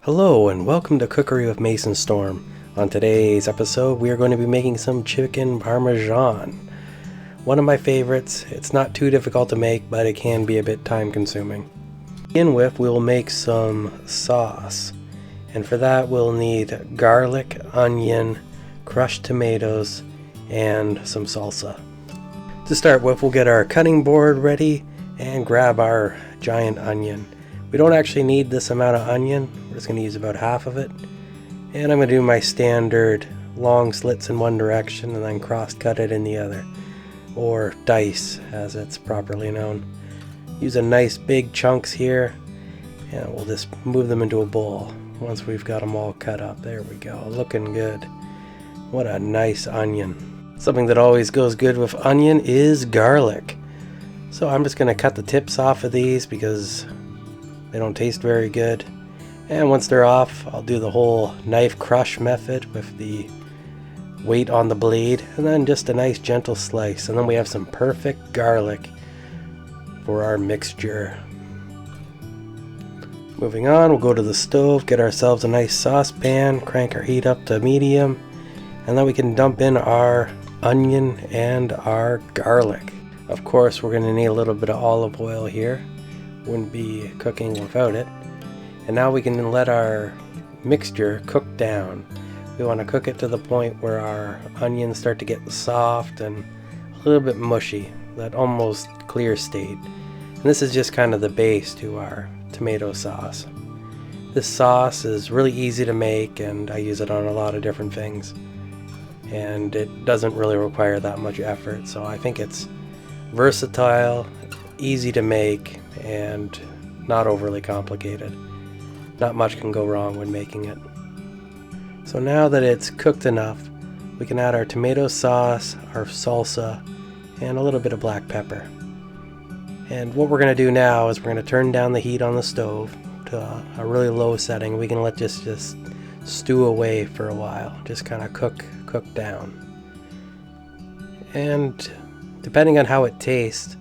Hello and welcome to Cookery with Mason Storm. On today's episode we are going to be making some chicken parmesan. One of my favorites. It's not too difficult to make, but it can be a bit time consuming. To begin with, we will make some sauce. And for that we'll need garlic, onion, crushed tomatoes, and some salsa. To start with, we'll get our cutting board ready and grab our giant onion. We don't actually need this amount of onion. We're just going to use about half of it. And I'm going to do my standard long slits in one direction and then cross cut it in the other. Or dice, as it's properly known. Use a nice big chunks here. And we'll just move them into a bowl once we've got them all cut up. There we go. Looking good. What a nice onion. Something that always goes good with onion is garlic. So I'm just going to cut the tips off of these because they don't taste very good. And once they're off, I'll do the whole knife crush method with the weight on the blade, and then just a nice gentle slice, and then we have some perfect garlic for our mixture. Moving on, we'll go to the stove, get ourselves a nice saucepan, crank our heat up to medium, and then we can dump in our onion and our garlic. Of course, we're going to need a little bit of olive oil here. Wouldn't be cooking without it. And now we can let our mixture cook down. We want to cook it to the point where our onions start to get soft and a little bit mushy, that almost clear state. And this is just kind of the base to our tomato sauce. This sauce is really easy to make, and I use it on a lot of different things. And it doesn't really require that much effort, so I think it's versatile, easy to make, and not overly complicated. Not much can go wrong when making it. So now that it's cooked enough, we can add our tomato sauce, our salsa, and a little bit of black pepper. And what we're going to do now is we're going to turn down the heat on the stove to a really low setting. We can let this just stew away for a while, just kind of cook down. And depending on how it tastes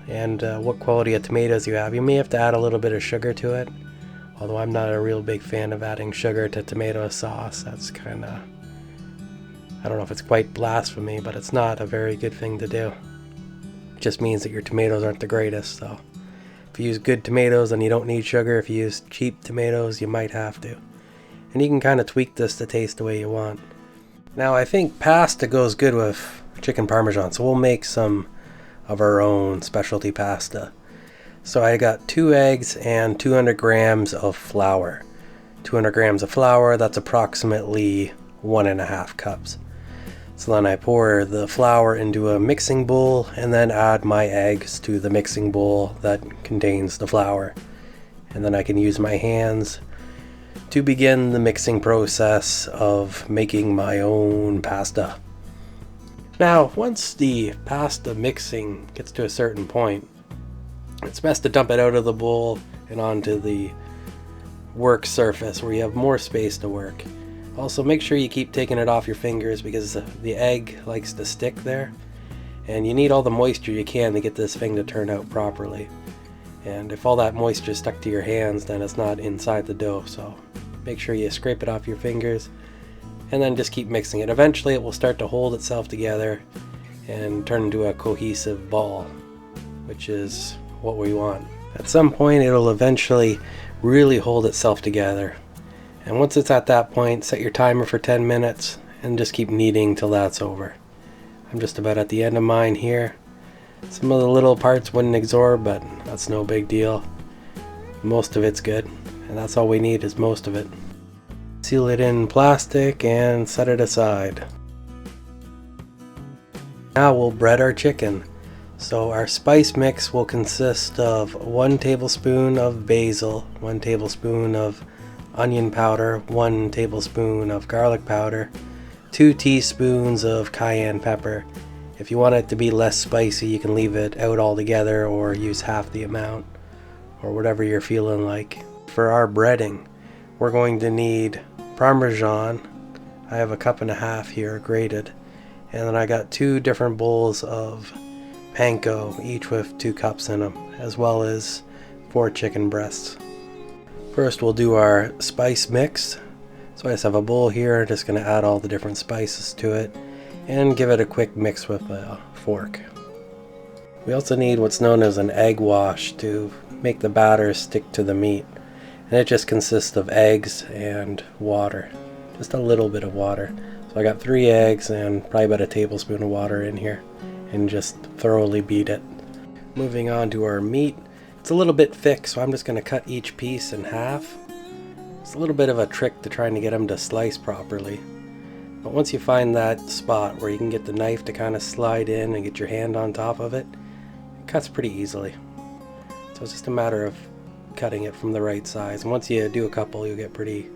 and what quality of tomatoes you have, you may have to add a little bit of sugar to it. Although I'm not a real big fan of adding sugar to tomato sauce. That's kind of, I don't know if it's quite blasphemy, but it's not a very good thing to do. It just means that your tomatoes aren't the greatest. So if you use good tomatoes, then you don't need sugar. If you use cheap tomatoes, you might have to. And you can kind of tweak this to taste the way you want. Now I think pasta goes good with chicken parmesan, so we'll make some of our own specialty pasta. So I got 2 eggs and 200 grams of flour. 200 grams of flour, that's approximately 1.5 cups. So then I pour the flour into a mixing bowl and then add my eggs to the mixing bowl that contains the flour. And then I can use my hands to begin the mixing process of making my own pasta. Now, once the pasta mixing gets to a certain point, it's best to dump it out of the bowl and onto the work surface where you have more space to work. Also, make sure you keep taking it off your fingers because the egg likes to stick there. And you need all the moisture you can to get this thing to turn out properly. And if all that moisture is stuck to your hands, then it's not inside the dough. So make sure you scrape it off your fingers and then just keep mixing it. Eventually it will start to hold itself together and turn into a cohesive ball, which is what we want. At some point it'll eventually really hold itself together, and once it's at that point, set your timer for 10 minutes and just keep kneading till that's over. I'm just about at the end of mine here. Some of the little parts wouldn't absorb, but that's no big deal. Most of it's good, and that's all we need is most of it. Seal it in plastic and set it aside. Now we'll bread our chicken. So our spice mix will consist of 1 tablespoon of basil, 1 tablespoon of onion powder, 1 tablespoon of garlic powder, 2 teaspoons of cayenne pepper. If you want it to be less spicy, you can leave it out altogether or use half the amount, or whatever you're feeling like. For our breading, we're going to need Parmesan. I have 1.5 cups here grated, and then I got 2 different bowls of panko, each with 2 cups in them, as well as 4 chicken breasts. First we'll do our spice mix. So I just have a bowl here, just going to add all the different spices to it and give it a quick mix with a fork. We also need what's known as an egg wash to make the batter stick to the meat. And it just consists of eggs and water. Just a little bit of water. So I got 3 eggs and probably about a tablespoon of water in here. And just thoroughly beat it. Moving on to our meat. It's a little bit thick, so I'm just going to cut each piece in half. It's a little bit of a trick to trying to get them to slice properly. But once you find that spot where you can get the knife to kind of slide in and get your hand on top of it, it cuts pretty easily. So it's just a matter of cutting it from the right size. And once you do a couple, you'll get pretty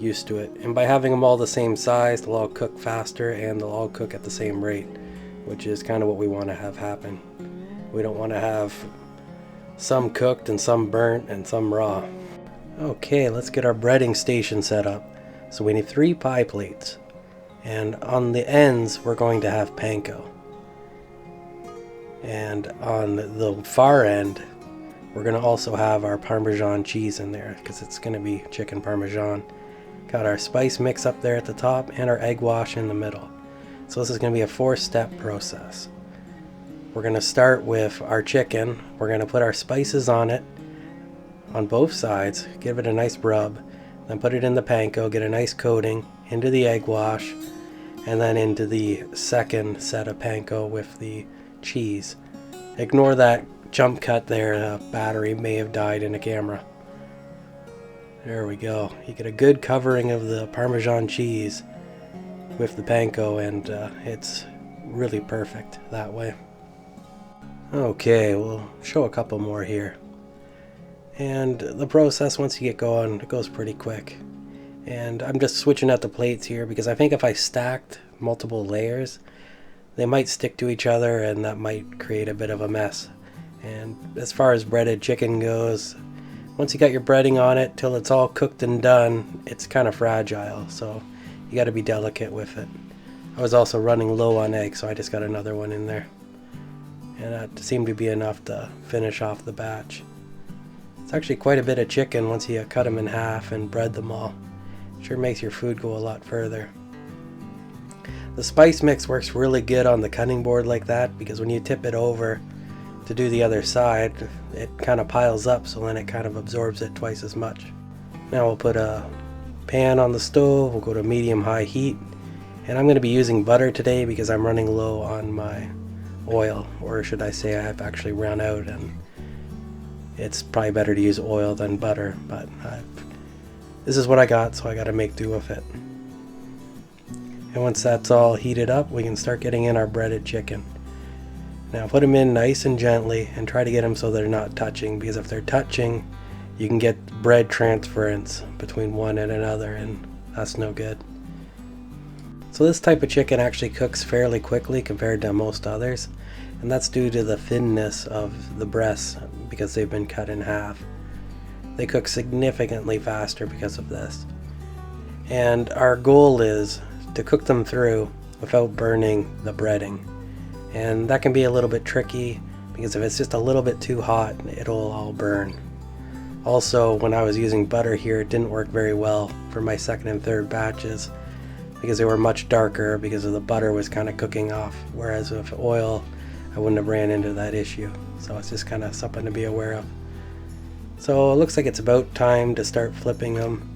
used to it. And by having them all the same size, they'll all cook faster and they'll all cook at the same rate, which is kind of what we want to have happen. We don't want to have some cooked and some burnt and some raw. Okay, let's get our breading station set up. So we need 3 pie plates. And on the ends, we're going to have panko. And on the far end, we're going to also have our Parmesan cheese in there because it's going to be chicken Parmesan. Got our spice mix up there at the top and our egg wash in the middle. So this is going to be a 4-step process. We're going to start with our chicken. We're going to put our spices on it on both sides, give it a nice rub, then put it in the panko, get a nice coating, into the egg wash, and then into the second set of panko with the cheese. Ignore that jump cut there, the battery may have died in the camera. There we go. You get a good covering of the Parmesan cheese with the panko, and it's really perfect that way. Okay, we'll show a couple more here. And the process, once you get going, it goes pretty quick. And I'm just switching out the plates here because I think if I stacked multiple layers, they might stick to each other and that might create a bit of a mess. And as far as breaded chicken goes, once you got your breading on it till it's all cooked and done, it's kind of fragile, so you got to be delicate with it. I was also running low on eggs, so I just got another one in there. And that seemed to be enough to finish off the batch. It's actually quite a bit of chicken once you cut them in half and bread them all. It sure makes your food go a lot further. The spice mix works really good on the cutting board like that because when you tip it over to do the other side, it kind of piles up, so then it kind of absorbs it twice as much. Now we'll put a pan on the stove, we'll go to medium-high heat, and I'm going to be using butter today because I'm running low on my oil, or should I say I've actually run out, and it's probably better to use oil than butter, but this is what I got, so I got to make do with it. And once that's all heated up, we can start getting in our breaded chicken. Now put them in nice and gently and try to get them so they're not touching, because if they're touching, you can get bread transference between one and another, and that's no good. So this type of chicken actually cooks fairly quickly compared to most others, and that's due to the thinness of the breasts because they've been cut in half. They cook significantly faster because of this. And our goal is to cook them through without burning the breading. And that can be a little bit tricky because if it's just a little bit too hot, it'll all burn. Also, when I was using butter here, it didn't work very well for my second and third batches because they were much darker because of the butter was kind of cooking off, whereas with oil I wouldn't have ran into that issue. So it's just kind of something to be aware of. So it looks like it's about time to start flipping them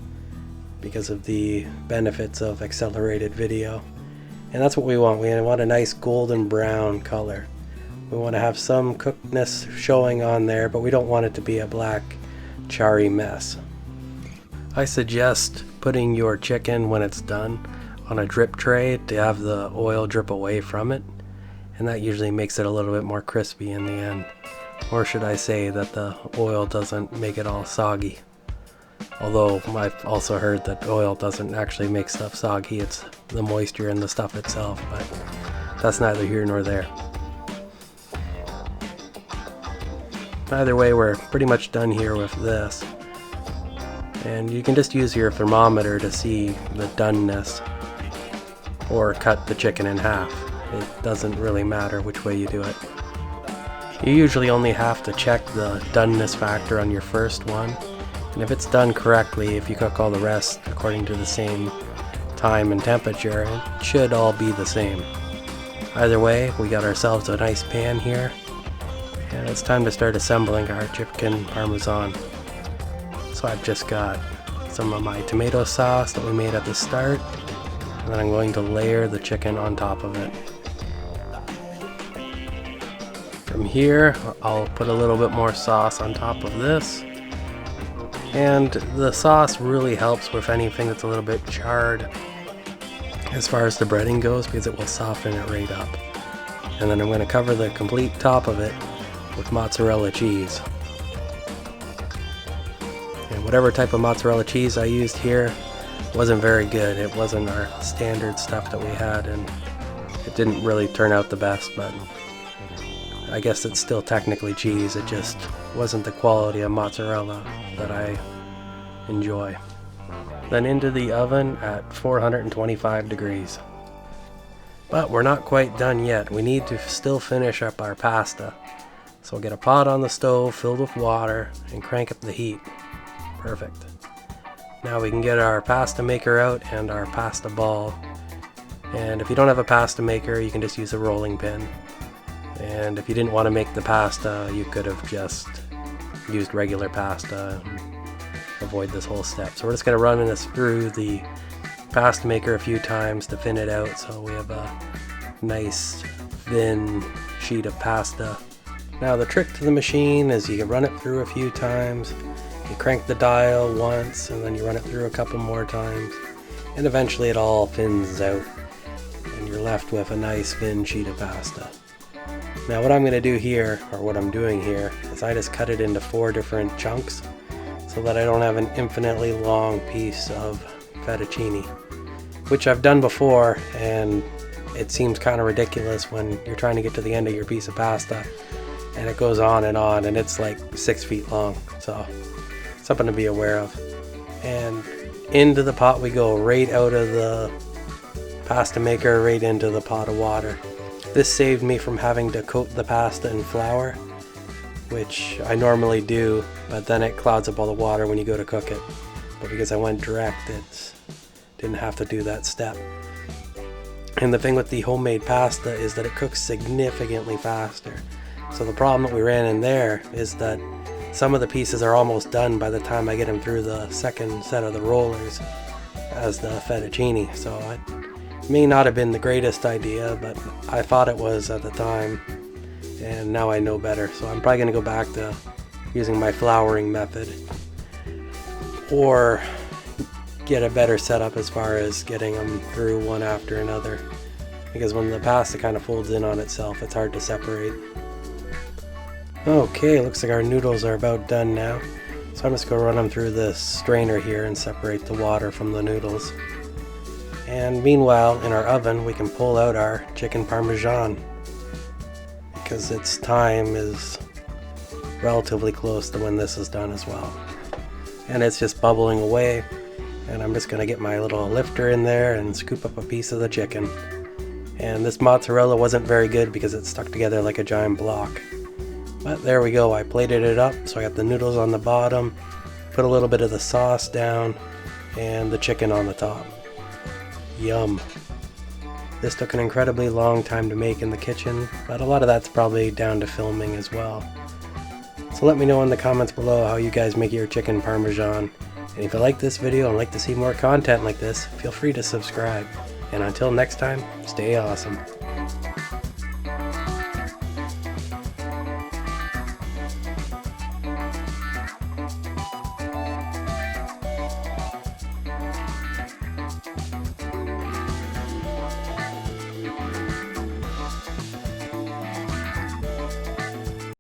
because of the benefits of accelerated video. And that's what we want. We want a nice golden brown color. We want to have some cookedness showing on there, but we don't want it to be a black charry mess. I suggest putting your chicken when it's done on a drip tray to have the oil drip away from it, and that usually makes it a little bit more crispy in the end. Or should I say that the oil doesn't make it all soggy. Although I've also heard that oil doesn't actually make stuff soggy, it's the moisture in the stuff itself, but that's neither here nor there. Either way, we're pretty much done here with this. And you can just use your thermometer to see the doneness, or cut the chicken in half. It doesn't really matter which way you do it. You usually only have to check the doneness factor on your first one, And if it's done correctly, if you cook all the rest according to the same time and temperature, it should all be the same. Either way, we got ourselves a nice pan here, and it's time to start assembling our chicken parmesan. So I've just got some of my tomato sauce that we made at the start, and then I'm going to layer the chicken on top of it. From here, I'll put a little bit more sauce on top of this. And the sauce really helps with anything that's a little bit charred as far as the breading goes, because it will soften it right up. And then I'm going to cover the complete top of it with mozzarella cheese. And whatever type of mozzarella cheese I used here wasn't very good. It wasn't our standard stuff that we had, and it didn't really turn out the best, but I guess it's still technically cheese. It just wasn't the quality of mozzarella that I enjoy. Then into the oven at 425 degrees. But we're not quite done yet. We need to still finish up our pasta. So we'll get a pot on the stove filled with water and crank up the heat. Perfect. Now we can get our pasta maker out and our pasta ball. And if you don't have a pasta maker, you can just use a rolling pin. And if you didn't want to make the pasta, you could have just used regular pasta and avoid this whole step. So we're just going to run this through the pasta maker a few times to thin it out so we have a nice thin sheet of pasta. Now the trick to the machine is you run it through a few times, you crank the dial once, and then you run it through a couple more times, and eventually it all thins out and you're left with a nice thin sheet of pasta. Now what I'm going to do here, or what I'm doing here, is I just cut it into 4 different chunks so that I don't have an infinitely long piece of fettuccine, which I've done before, and it seems kind of ridiculous when you're trying to get to the end of your piece of pasta and it goes on, and it's like 6 feet long. So something to be aware of. And into the pot we go, right out of the pasta maker, right into the pot of water. This saved me from having to coat the pasta in flour, which I normally do, but then it clouds up all the water when you go to cook it. But because I went direct, it didn't have to do that step. And the thing with the homemade pasta is that it cooks significantly faster. So the problem that we ran in there is that some of the pieces are almost done by the time I get them through the second set of the rollers as the fettuccine. So it may not have been the greatest idea, but I thought it was at the time, and now I know better. So I'm probably going to go back to using my flouring method, or get a better setup as far as getting them through one after another, because when the pasta kind of folds in on itself, it's hard to separate. Okay, looks like our noodles are about done now, so I'm just going to run them through this strainer here and separate the water from the noodles. And meanwhile, in our oven, we can pull out our chicken parmesan, because its time is relatively close to when this is done as well. And it's just bubbling away, and I'm just going to get my little lifter in there and scoop up a piece of the chicken. And this mozzarella wasn't very good because it stuck together like a giant block. But there we go, I plated it up, so I got the noodles on the bottom, put a little bit of the sauce down, and the chicken on the top. Yum. This took an incredibly long time to make in the kitchen, but a lot of that's probably down to filming as well. So let me know in the comments below how you guys make your chicken parmesan. And if you like this video and like to see more content like this, feel free to subscribe. And until next time, stay awesome.